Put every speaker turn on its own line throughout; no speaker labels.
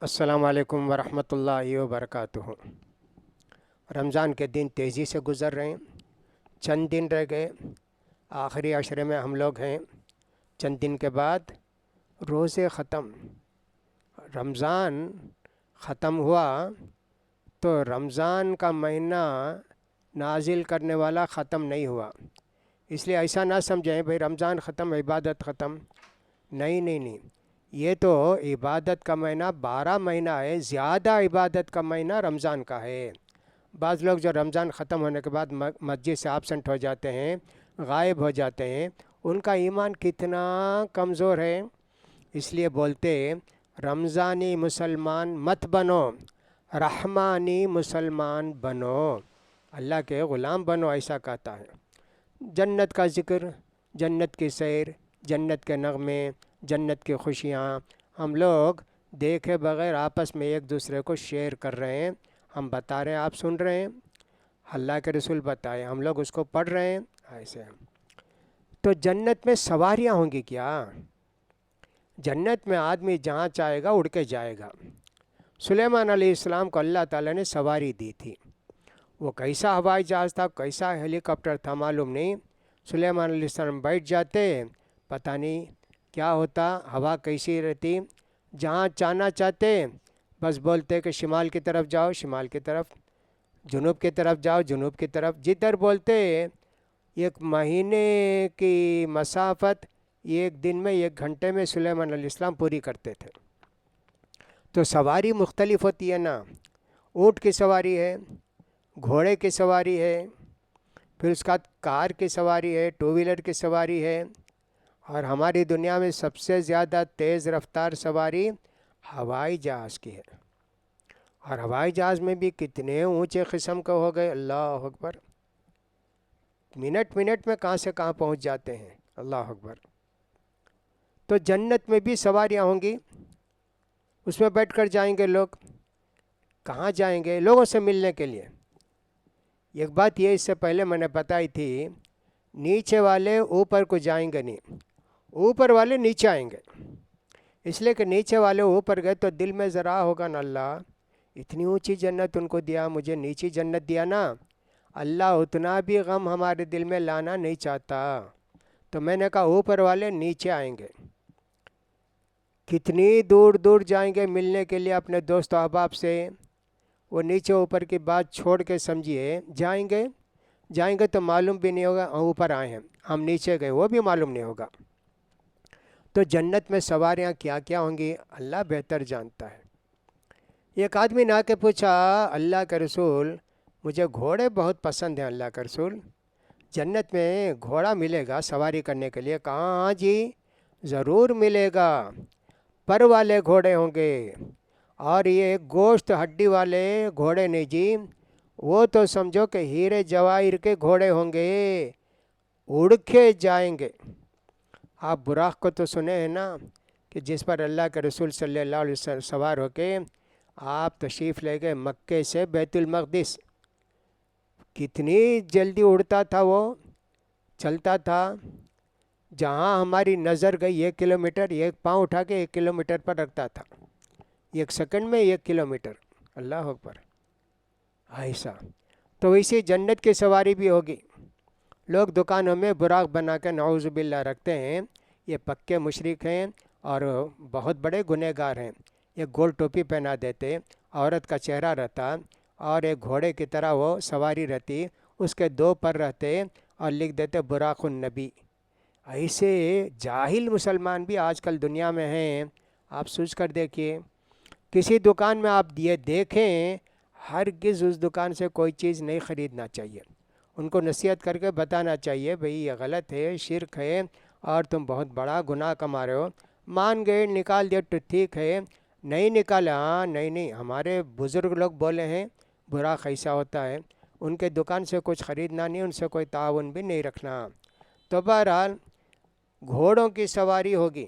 السلام علیکم ورحمۃ اللہ وبرکاتہ۔ رمضان کے دن تیزی سے گزر رہے ہیں، چند دن رہ گئے، آخری عشرے میں ہم لوگ ہیں۔ چند دن کے بعد روزے ختم، رمضان ختم ہوا تو رمضان کا مہینہ نازل کرنے والا ختم نہیں ہوا۔ اس لیے ایسا نہ سمجھیں بھئی رمضان ختم عبادت ختم، نہیں نہیں نہیں، یہ تو عبادت کا مہینہ 12 مہینہ ہے، زیادہ عبادت کا مہینہ رمضان کا ہے۔ بعض لوگ جو رمضان ختم ہونے کے بعد مسجد سے ایبسنٹ ہو جاتے ہیں، غائب ہو جاتے ہیں، ان کا ایمان کتنا کمزور ہے۔ اس لیے بولتے رمضانی مسلمان مت بنو، رحمانی مسلمان بنو، اللہ کے غلام بنو، ایسا کہتا ہے۔ جنت کا ذکر، جنت کی سیر، جنت کے نغمے، جنت کی خوشیاں ہم لوگ دیکھے بغیر آپس میں ایک دوسرے کو شیئر کر رہے ہیں۔ ہم بتا رہے ہیں، آپ سن رہے ہیں، اللہ کے رسول بتائے، ہم لوگ اس کو پڑھ رہے ہیں۔ ایسے تو جنت میں سواریاں ہوں گی کیا؟ جنت میں آدمی جہاں چاہے گا اڑ کے جائے گا۔ سلیمان علیہ السلام کو اللہ تعالیٰ نے سواری دی تھی، وہ کیسا ہوائی جہاز تھا، کیسا ہیلی کاپٹر تھا معلوم نہیں۔ سلیمان علیہ السلام بیٹھ جاتے، پتہ نہیں کیا ہوتا، ہوا کیسی رہتی، جہاں جانا چاہتے بس بولتے کہ شمال کی طرف جاؤ شمال کی طرف، جنوب کی طرف جاؤ جنوب کی طرف، جدھر بولتے 1 مہینے کی مسافت 1 دن میں 1 گھنٹے میں سلیمان علیہ السلام پوری کرتے تھے۔ تو سواری مختلف ہوتی ہے نا، اونٹ کی سواری ہے، گھوڑے کی سواری ہے، پھر اس کا کار کی سواری ہے، 2 ویلر کی سواری ہے، اور ہماری دنیا میں سب سے زیادہ تیز رفتار سواری ہوائی جہاز کی ہے۔ اور ہوائی جہاز میں بھی کتنے اونچے قسم کے ہو گئے، اللہ اکبر، منٹ منٹ میں کہاں سے کہاں پہنچ جاتے ہیں، اللہ اکبر۔ تو جنت میں بھی سواریاں ہوں گی، اس میں بیٹھ کر جائیں گے لوگ۔ کہاں جائیں گے؟ لوگوں سے ملنے کے لیے۔ ایک بات یہ اس سے پہلے میں نے بتائی تھی، نیچے والے اوپر کو جائیں گے نہیں، اوپر والے نیچے آئیں گے۔ اس لیے کہ نیچے والے اوپر گئے تو دل میں ذرا ہوگا نا، اللہ اتنی اونچی جنت ان کو دیا، مجھے نیچی جنت دیا نا، اللہ اتنا بھی غم ہمارے دل میں لانا نہیں چاہتا۔ تو میں نے کہا اوپر والے نیچے آئیں گے، کتنی دور دور جائیں گے ملنے کے لیے اپنے دوست و احباب سے۔ وہ نیچے اوپر کی بات چھوڑ کے سمجھیے جائیں گے تو معلوم بھی نہیں ہوگا ہم اوپر آئے ہیں، ہم نیچے گئے وہ بھی معلوم نہیں ہوگا۔ تو جنت میں سواریاں کیا کیا ہوں گی اللہ بہتر جانتا ہے۔ ایک آدمی نے آ کے پوچھا، اللہ کے رسول مجھے گھوڑے بہت پسند ہیں، اللہ کے رسول جنت میں گھوڑا ملے گا سواری کرنے کے لیے؟ کہاں؟ ہاں جی ضرور ملے گا، پر والے گھوڑے ہوں گے، اور یہ گوشت ہڈی والے گھوڑے نہیں جی، وہ تو سمجھو کہ ہیرے جواہر کے گھوڑے ہوں گے، اڑ کے جائیں گے۔ آپ براق کو تو سنے ہیں نا، کہ جس پر اللہ کے رسول صلی اللہ علیہ وسلم سوار ہو کے آپ تشریف لے گئے مکے سے بیت المقدس، کتنی جلدی اڑتا تھا، وہ چلتا تھا، جہاں ہماری نظر گئی 1 کلومیٹر، 1 پاؤں اٹھا کے 1 کلومیٹر پر رکھتا تھا، 1 سیکنڈ میں 1 کلومیٹر، اللہ اکبر۔ ایسا تو اسی جنت کی سواری بھی ہوگی۔ لوگ دکانوں میں براق بنا کے نعوذ باللہ رکھتے ہیں، یہ پکے مشرک ہیں اور بہت بڑے گنہگار ہیں۔ ایک گول ٹوپی پہنا دیتے، عورت کا چہرہ رہتا، اور ایک گھوڑے کی طرح وہ سواری رہتی، اس کے 2 پر رہتے، اور لکھ دیتے براق النبی۔ ایسے جاہل مسلمان بھی آج کل دنیا میں ہیں، آپ سوچ کر دیکھیے۔ کسی دکان میں آپ یہ دیکھیں، ہرگز اس دکان سے کوئی چیز نہیں خریدنا چاہیے، ان کو نصیحت کر کے بتانا چاہیے بھئی یہ غلط ہے، شرک ہے، اور تم بہت بڑا گناہ کما رہے ہو۔ مان گئے نکال دیا تو ٹھیک ہے، نہیں نکالا، ہاں نہیں، ہمارے بزرگ لوگ بولے ہیں براق ایسا ہوتا ہے، ان کے دکان سے کچھ خریدنا نہیں، ان سے کوئی تعاون بھی نہیں رکھنا۔ تو بہرحال گھوڑوں کی سواری ہوگی۔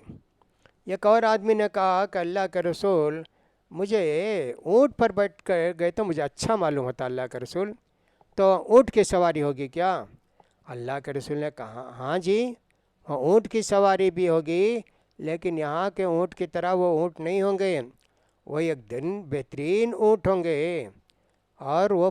ایک اور آدمی نے کہا کہ اللہ کے رسول مجھے اونٹ پر بیٹھ کر گئے تو مجھے اچھا معلوم ہوتا، اللہ کے رسول تو اونٹ کی سواری ہوگی کیا؟ اللہ کے رسول نے کہا ہاں جی اونٹ کی سواری بھی ہوگی، لیکن یہاں کے اونٹ کی طرح وہ اونٹ نہیں ہوں گے، وہ ایک دن بہترین اونٹ ہوں گے اور وہ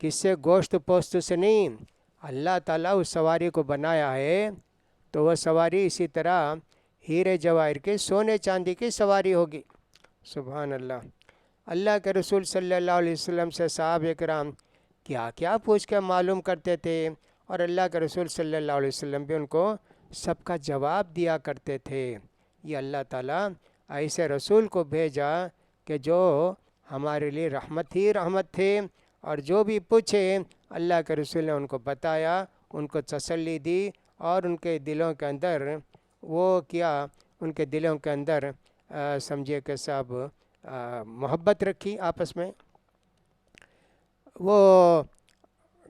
کس سے؟ گوشت پوست سے نہیں، اللہ تعالیٰ اس سواری کو بنایا ہے تو وہ سواری اسی طرح ہیرے جواہر کے سونے چاندی کی سواری ہوگی۔ سبحان اللہ۔ اللہ کے رسول صلی اللہ علیہ وسلم سے صحابہ کرام کیا کیا پوچھ کے معلوم کرتے تھے، اور اللہ کے رسول صلی اللہ علیہ وسلم بھی ان کو سب کا جواب دیا کرتے تھے۔ یہ اللہ تعالیٰ ایسے رسول کو بھیجا کہ جو ہمارے لیے رحمت ہی رحمت تھے، اور جو بھی پوچھے اللہ کے رسول نے ان کو بتایا، ان کو تسلی دی، اور ان کے دلوں کے اندر وہ کیا، ان کے دلوں کے اندر سمجھے کہ سب محبت رکھی آپس میں۔ وہ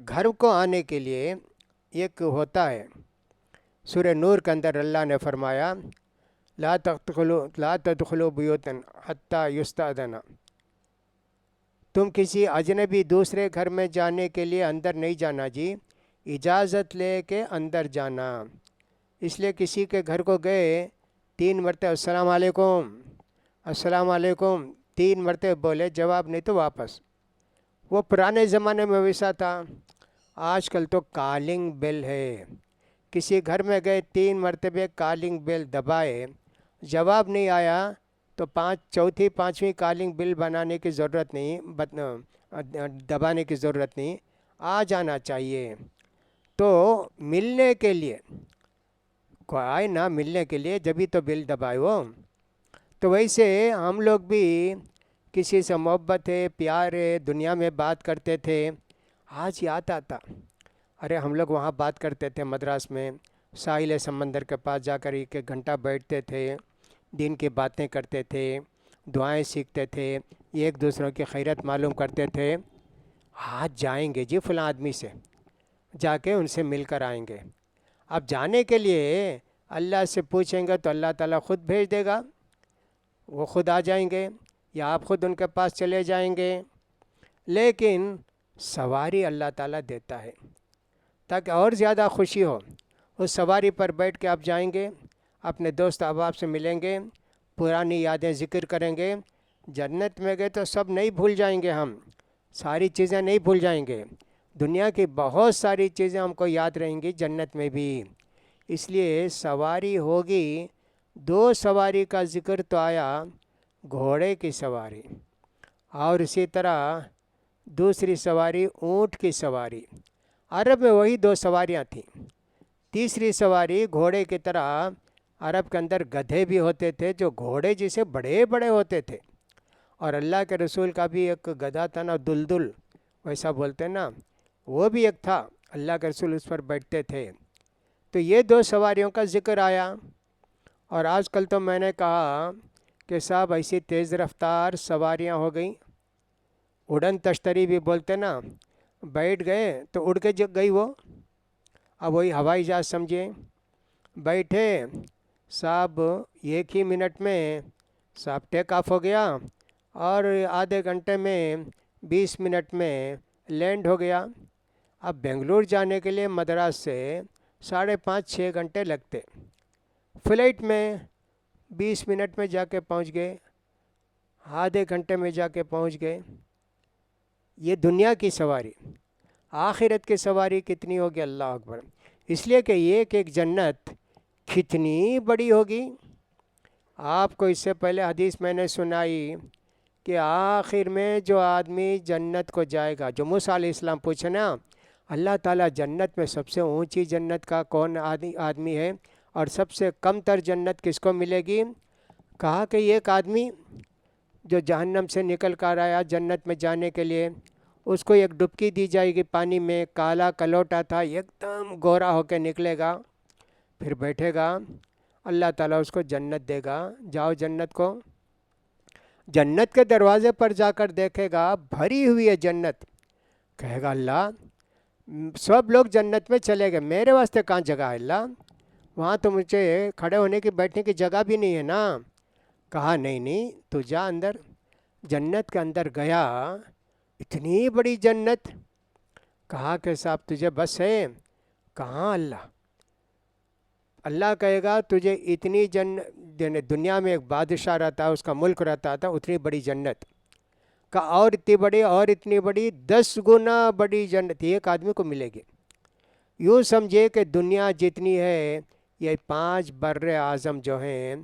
گھر کو آنے کے لیے ایک ہوتا ہے، سورہ نور کے اندر اللہ نے فرمایا لا تدخلوا بیوتا حتی یستأذن، تم کسی اجنبی دوسرے گھر میں جانے کے لیے اندر نہیں جانا جی، اجازت لے کے اندر جانا۔ اس لیے کسی کے گھر کو گئے 3 مرتبہ السلام علیکم السلام علیکم 3 مرتبہ بولے، جواب نہیں تو واپس۔ وہ پرانے زمانے میں ویسا تھا، آج کل تو کالنگ بیل ہے۔ کسی گھر میں گئے 3 مرتبہ کالنگ بیل دبائے، جواب نہیں آیا تو چوتھی پانچویں کالنگ بیل بنانے کی ضرورت نہیں، دبانے کی ضرورت نہیں، آ جانا چاہیے۔ تو ملنے کے لیے کوئی آئے نہ، ملنے کے لیے جبھی تو بیل دبائے وہ۔ تو ویسے ہم لوگ بھی کسی سے محبت ہے، پیار ہے، دنیا میں بات کرتے تھے۔ آج یاد آتا، ارے ہم لوگ وہاں بات کرتے تھے مدراس میں، ساحل سمندر کے پاس جا کر 1 گھنٹہ بیٹھتے تھے، دین کی باتیں کرتے تھے، دعائیں سیکھتے تھے، ایک دوسروں کی خیرت معلوم کرتے تھے۔ آج جائیں گے جی فلاں آدمی سے، جا کے ان سے مل کر آئیں گے۔ اب جانے کے لیے اللہ سے پوچھیں گے تو اللہ تعالیٰ خود بھیج دے گا، وہ خود آ جائیں گے، یا آپ خود ان کے پاس چلے جائیں گے۔ لیکن سواری اللہ تعالیٰ دیتا ہے تاکہ اور زیادہ خوشی ہو۔ اس سواری پر بیٹھ کے آپ جائیں گے، اپنے دوست احباب سے ملیں گے، پرانی یادیں ذکر کریں گے۔ جنت میں گئے تو سب نہیں بھول جائیں گے، ہم ساری چیزیں نہیں بھول جائیں گے، دنیا کی بہت ساری چیزیں ہم کو یاد رہیں گی جنت میں بھی۔ اس لیے سواری ہوگی، 2 سواری کا ذکر تو آیا، گھوڑے کی سواری اور اسی طرح دوسری سواری اونٹ کی سواری۔ عرب میں وہی 2 سواریاں تھیں۔ تیسری سواری گھوڑے کی طرح عرب کے اندر گدھے بھی ہوتے تھے جو گھوڑے جیسے بڑے بڑے ہوتے تھے، اور اللہ کے رسول کا بھی ایک گدھا تھا نا، دلدل ویسا بولتے نا، وہ بھی ایک تھا، اللہ کے رسول اس پر بیٹھتے تھے۔ تو یہ 2 سواریوں کا ذکر آیا۔ اور آج کل تو میں نے کہا کہ صاحب ایسی تیز رفتار سواریاں ہو گئیں، اڑن تشتری بھی بولتے نا، بیٹھ گئے تو اڑ کے گئی وہ۔ اب وہی ہوائی جہاز سمجھے، بیٹھے صاحب 1 ہی منٹ میں صاحب ٹیک آف ہو گیا، اور آدھے گھنٹے میں 20 منٹ میں لینڈ ہو گیا۔ اب بنگلور جانے کے لیے مدراس سے 5.5-6 گھنٹے لگتے، فلائٹ میں 20 منٹ میں جا کے پہنچ گئے، آدھے گھنٹے میں جا کے پہنچ گئے۔ یہ دنیا کی سواری۔ آخرت کی سواری کتنی ہوگی؟ اللہ اکبر۔ اس لیے کہ ایک جنت کتنی بڑی ہوگی۔ آپ کو اس سے پہلے حدیث میں نے سنائی کہ آخر میں جو آدمی جنت کو جائے گا، جو موسیٰ علیہ السلام پوچھے نا اللہ تعالیٰ جنت میں سب سے اونچی جنت کا کون آدمی ہے، اور سب سے کم تر جنت کس کو ملے گی؟ کہا کہ ایک آدمی جو جہنم سے نکل کر آیا جنت میں جانے کے لیے، اس کو ایک ڈبکی دی جائے گی پانی میں، کالا کلوٹا تھا، ایک دم گورا ہو کے نکلے گا، پھر بیٹھے گا، اللہ تعالیٰ اس کو جنت دے گا، جاؤ جنت کو۔ جنت کے دروازے پر جا کر دیکھے گا بھری ہوئی ہے جنت، کہے گا اللہ سب لوگ جنت میں چلے گئے، میرے واسطے کہاں جگہ ہے اللہ؟ وہاں تو مجھے کھڑے ہونے کی بیٹھنے کی جگہ بھی نہیں ہے نا۔ کہا نہیں تو جا اندر۔ جنت کے اندر گیا، اتنی بڑی جنت، کہا کہ صاحب تجھے بس ہے؟ کہاں اللہ کہے گا تجھے اتنی دنیا میں ایک بادشاہ رہتا ہے، اس کا ملک رہتا تھا، اتنی بڑی جنت کا، اور اتنی بڑی اور اتنی بڑی 10 گنا بڑی جنت ایک آدمی کو ملے گی۔ یوں سمجھے کہ دنیا جتنی ہے یہ 5 بر اعظم جو ہیں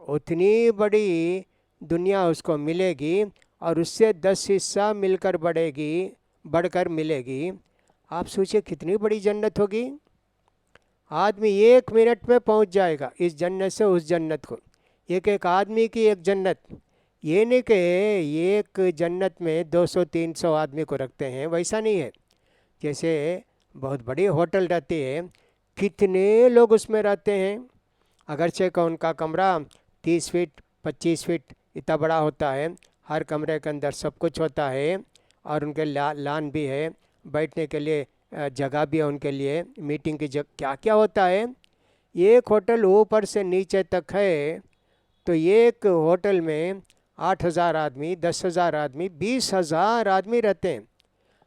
اتنی بڑی دنیا اس کو ملے گی، اور اس سے 10 حصہ مل کر بڑھ کر ملے گی۔ آپ سوچیں کتنی بڑی جنت ہوگی۔ آدمی 1 منٹ میں پہنچ جائے گا اس جنت سے اس جنت کو، ایک آدمی کی ایک جنت۔ یہ نہیں کہ ایک جنت میں 200-300 آدمی کو رکھتے ہیں، ویسا نہیں ہے۔ جیسے بہت بڑی ہوٹل رہتی ہے، کتنے لوگ اس میں رہتے ہیں، اگرچہ کہ ان کا کمرہ 30 فٹ 25 فٹ اتنا بڑا ہوتا ہے، ہر کمرے کے اندر سب کچھ ہوتا ہے، اور ان کے لان بھی ہے، بیٹھنے کے لیے جگہ بھی ہے، ان کے لیے میٹنگ کی جگہ، کیا کیا ہوتا ہے۔ ایک ہوٹل اوپر سے نیچے تک ہے، تو ایک ہوٹل میں 8,000 آدمی 10,000 آدمی 20,000 آدمی رہتے ہیں۔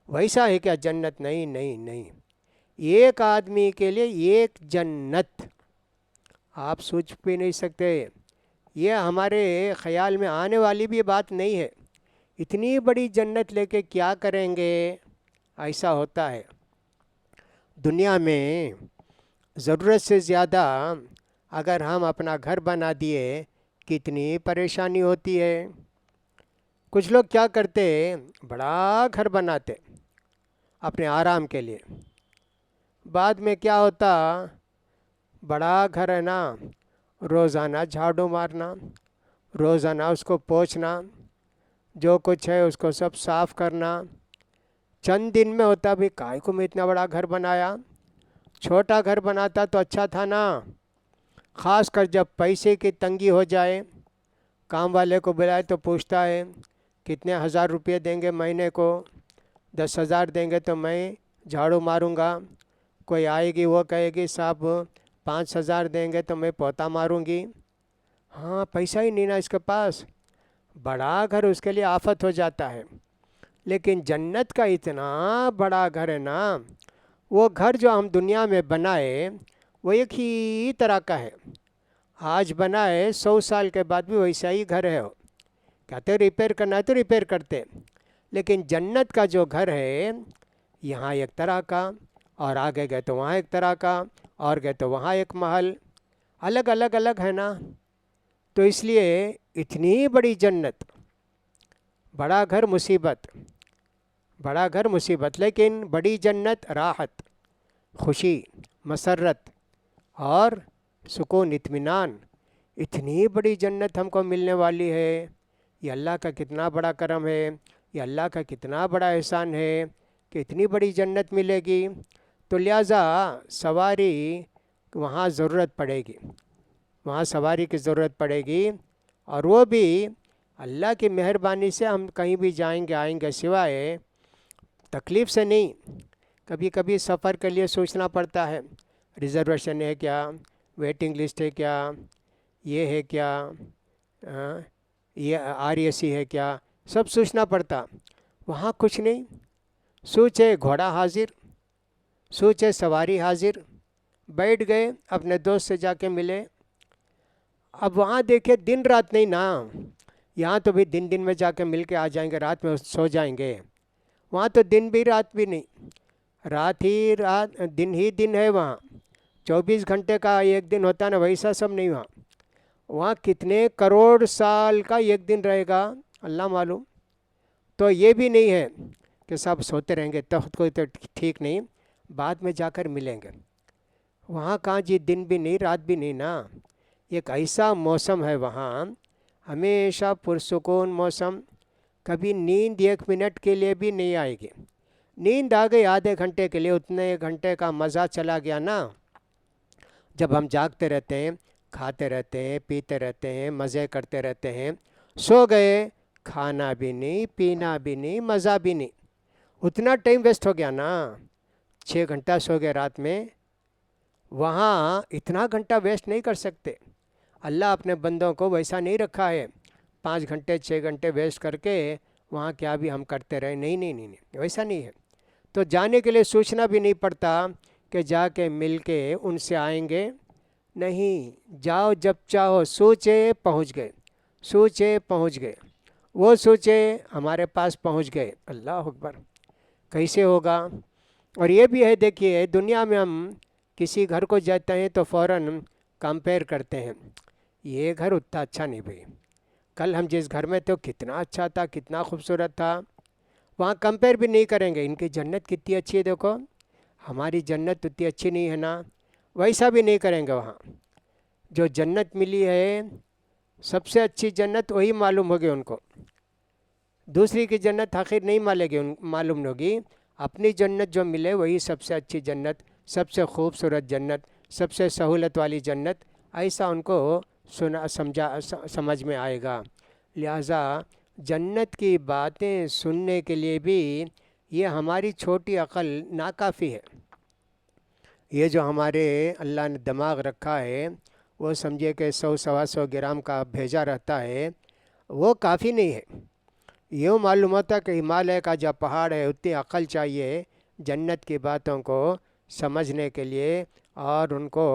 ویسا ہے کیا جنت؟ نہیں نہیں نہیں، ایک آدمی کے لیے ایک جنت، آپ سوچ بھی نہیں سکتے، یہ ہمارے خیال میں آنے والی بھی بات نہیں ہے۔ اتنی بڑی جنت لے کے کیا کریں گے؟ ایسا ہوتا ہے دنیا میں۔ ضرورت سے زیادہ اگر ہم اپنا گھر بنا دیے کتنی پریشانی ہوتی ہے۔ کچھ لوگ کیا کرتے، بڑا گھر بناتے اپنے آرام کے لیے، بعد میں کیا ہوتا، بڑا گھر ہے نا، روزانہ جھاڑو مارنا، روزانہ اس کو پوچھنا، جو کچھ ہے اس کو سب صاف کرنا، چند دن میں ہوتا بھی کائے کو میں اتنا بڑا گھر بنایا، چھوٹا گھر بناتا تو اچھا تھا نا۔ خاص کر جب پیسے کی تنگی ہو جائے، کام والے کو بلائے تو پوچھتا ہے کتنے 1000 روپے دیں گے مہینے کو، 10,000 دیں گے تو میں جھاڑو ماروں گا۔ کوئی آئے گی وہ کہے گی صاحب 5,000 دیں گے تو میں پوتا ماروں گی۔ ہاں پیسہ ہی نہیں نا اس کے پاس، بڑا گھر اس کے لیے آفت ہو جاتا ہے۔ لیکن جنت کا اتنا بڑا گھر ہے نا، وہ گھر جو ہم دنیا میں بنائے وہ ایک ہی طرح کا ہے، آج بنائے 100 سال کے بعد بھی ویسا ہی گھر ہے۔ کہتے ریپیئر کرنا ہے تو ریپیئر کرتے، لیکن جنت کا جو گھر ہے یہاں ایک طرح کا، اور آگے گئے تو وہاں ایک طرح کا، اور گئے تو وہاں ایک محل، الگ الگ الگ ہے نا۔ تو اس لیے اتنی بڑی جنت، بڑا گھر مصیبت، بڑا گھر مصیبت، لیکن بڑی جنت راحت، خوشی، مسرت اور سکون، اطمینان۔ اتنی بڑی جنت ہم کو ملنے والی ہے، یہ اللہ کا کتنا بڑا کرم ہے، یہ اللہ کا کتنا بڑا احسان ہے کہ اتنی بڑی جنت ملے گی۔ تو لہٰذا سواری وہاں ضرورت پڑے گی، وہاں سواری کی ضرورت پڑے گی، اور وہ بھی اللہ کی مہربانی سے ہم کہیں بھی جائیں گے آئیں گے، سوائے تکلیف سے نہیں۔ کبھی کبھی سفر کے لیے سوچنا پڑتا ہے، ریزرویشن ہے کیا، ویٹنگ لسٹ ہے کیا، یہ ہے کیا، یہ RAC ہے کیا، سب سوچنا پڑتا۔ وہاں کچھ نہیں، سوچے گھوڑا حاضر، سوچے سواری حاضر، بیٹھ گئے، اپنے دوست سے جا کے ملے۔ اب وہاں دیکھے دن رات نہیں نا، یہاں تو بھی دن دن میں جا کے مل کے آ جائیں گے، رات میں سو جائیں گے، وہاں تو دن بھی رات بھی نہیں، رات ہی رات، دن ہی دن ہے وہاں، 24 گھنٹے کا ایک دن ہوتا ہے نا، ویسا سب نہیں وہاں۔ وہاں کتنے کروڑ سال کا ایک دن رہے گا اللہ معلوم۔ تو یہ بھی نہیں ہے کہ سب سوتے رہیں گے، تو کوئی تو ٹھیک نہیں، بعد میں جا کر ملیں گے۔ وہاں کہاں جی دن بھی نہیں رات بھی نہیں نا، ایک ایسا موسم ہے وہاں، ہمیشہ پرسکون موسم، کبھی نیند 1 منٹ کے لیے بھی نہیں آئے گی۔ نیند آ گئی آدھے گھنٹے کے لیے، اتنے گھنٹے کا مزہ چلا گیا نا۔ جب ہم جاگتے رہتے ہیں، کھاتے رہتے ہیں، پیتے رہتے ہیں، مزے کرتے رہتے ہیں، سو گئے، کھانا بھی نہیں، پینا بھی نہیں، مزہ بھی نہیں، اتنا ٹائم ویسٹ ہو گیا نا۔ 6 گھنٹہ سو گئے رات میں، وہاں اتنا گھنٹہ ویسٹ نہیں کر سکتے۔ اللہ اپنے بندوں کو ویسا نہیں رکھا ہے 5 گھنٹے 6 گھنٹے ویسٹ کر کے وہاں کیا بھی ہم کرتے رہے، نہیں نہیں نہیں نہیں، ویسا نہیں ہے۔ تو جانے کے لیے سوچنا بھی نہیں پڑتا کہ جا کے مل کے ان سے آئیں گے، نہیں، جاؤ جب چاہو، سوچے پہنچ گئے، سوچے پہنچ گئے، وہ سوچے ہمارے پاس پہنچ گئے۔ اللہ اکبر! کیسے ہوگا؟ اور یہ بھی ہے، دیکھیے دنیا میں ہم کسی گھر کو جاتے ہیں تو فوراً کمپیئر کرتے ہیں، یہ گھر اتنا اچھا نہیں بھائی، کل ہم جس گھر میں تھے کتنا اچھا تھا، کتنا خوبصورت تھا، وہاں کمپیئر بھی نہیں کریں گے، ان کی جنت کتنی اچھی ہے، دیکھو ہماری جنت اتنی اچھی نہیں ہے نا، ویسا بھی نہیں کریں گے۔ وہاں جو جنت ملی ہے سب سے اچھی جنت وہی معلوم ہوگی ان کو، دوسری کی جنت آخر نہیں معلوم ہوگی، اپنی جنت جو ملے وہی سب سے اچھی جنت، سب سے خوبصورت جنت، سب سے سہولت والی جنت، ایسا ان کو سمجھ میں آئے گا۔ لہٰذا جنت کی باتیں سننے کے لیے بھی یہ ہماری چھوٹی عقل ناکافی ہے۔ یہ جو ہمارے اللہ نے دماغ رکھا ہے وہ سمجھے کہ 100-125 گرام کا بھیجا رہتا ہے، وہ کافی نہیں ہے۔ یوں معلوم ہوتا کہ ہمالیہ کا جو پہاڑ ہے اتنی عقل چاہیے جنت کی باتوں کو سمجھنے کے لیے اور ان کو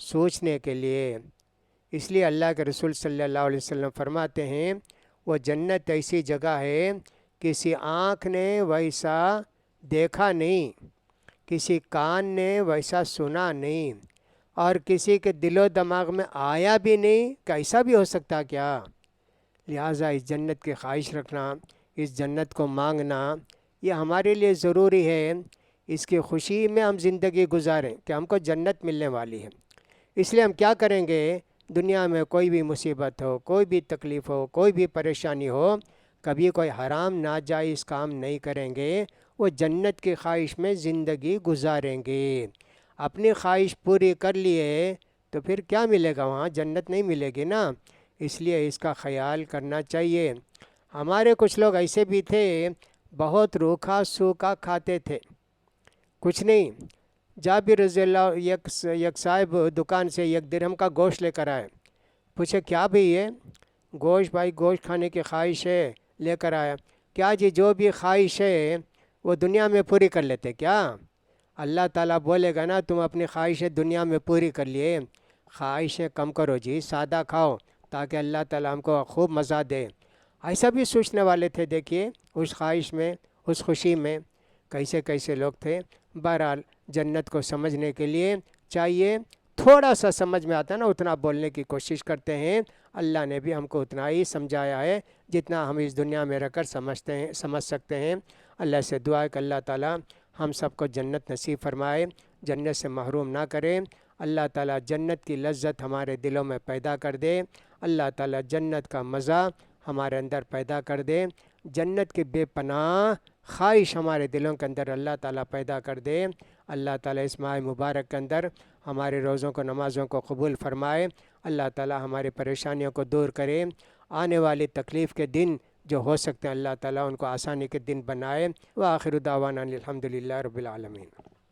سوچنے کے لیے۔ اس لیے اللہ کے رسول صلی اللہ علیہ وسلم فرماتے ہیں وہ جنت ایسی جگہ ہے کسی آنکھ نے ویسا دیکھا نہیں، کسی کان نے ویسا سنا نہیں، اور کسی کے دل و دماغ میں آیا بھی نہیں کہ ایسا بھی ہو سکتا کیا۔ لہٰذا اس جنت کی خواہش رکھنا، اس جنت کو مانگنا، یہ ہمارے لیے ضروری ہے۔ اس کی خوشی میں ہم زندگی گزاریں کہ ہم کو جنت ملنے والی ہے۔ اس لیے ہم کیا کریں گے، دنیا میں کوئی بھی مصیبت ہو، کوئی بھی تکلیف ہو، کوئی بھی پریشانی ہو، کبھی کوئی حرام ناجائز کام نہیں کریں گے، وہ جنت کی خواہش میں زندگی گزاریں گے۔ اپنی خواہش پوری کر لیے تو پھر کیا ملے گا، وہاں جنت نہیں ملے گی نا۔ اس لیے اس کا خیال کرنا چاہیے۔ ہمارے کچھ لوگ ایسے بھی تھے بہت روکھا سوکھا کھاتے تھے، کچھ نہیں۔ جابر رضی اللہ یک صاحب دکان سے 1 درہم کا گوشت لے کر آئے، پوچھے کیا بھئی یہ گوشت؟ بھائی گوشت کھانے کی خواہش ہے، لے کر آیا۔ کیا جی جو بھی خواہش ہے وہ دنیا میں پوری کر لیتے کیا؟ اللہ تعالیٰ بولے گا نا تم اپنی خواہشیں دنیا میں پوری کر لیے، خواہشیں کم کرو جی، سادہ کھاؤ تاکہ اللہ تعالیٰ ہم کو خوب مزہ دے۔ ایسا بھی سوچنے والے تھے، دیکھیے اس خواہش میں، اس خوشی میں کیسے کیسے لوگ تھے۔ بہرحال جنت کو سمجھنے کے لیے چاہیے، تھوڑا سا سمجھ میں آتا ہے نا اتنا بولنے کی کوشش کرتے ہیں۔ اللہ نے بھی ہم کو اتنا ہی سمجھایا ہے جتنا ہم اس دنیا میں رہ کر سمجھ سکتے ہیں۔ اللہ سے دعا ہے کہ اللہ تعالیٰ ہم سب کو جنت نصیب فرمائے، جنت سے محروم نہ کرے۔ اللہ تعالیٰ جنت کی لذت ہمارے دلوں میں پیدا کر دے، اللہ تعالیٰ جنت کا مزہ ہمارے اندر پیدا کر دے، جنت کی بے پناہ خواہش ہمارے دلوں کے اندر اللہ تعالیٰ پیدا کر دے۔ اللہ تعالیٰ اس ماہ مبارک کے اندر ہمارے روزوں کو، نمازوں کو قبول فرمائے، اللہ تعالیٰ ہماری پریشانیوں کو دور کرے، آنے والی تکلیف کے دن جو ہو سکتے ہیں اللہ تعالیٰ ان کو آسانی کے دن بنائے۔ وآخر دعوانا الحمد للہ رب العالمین۔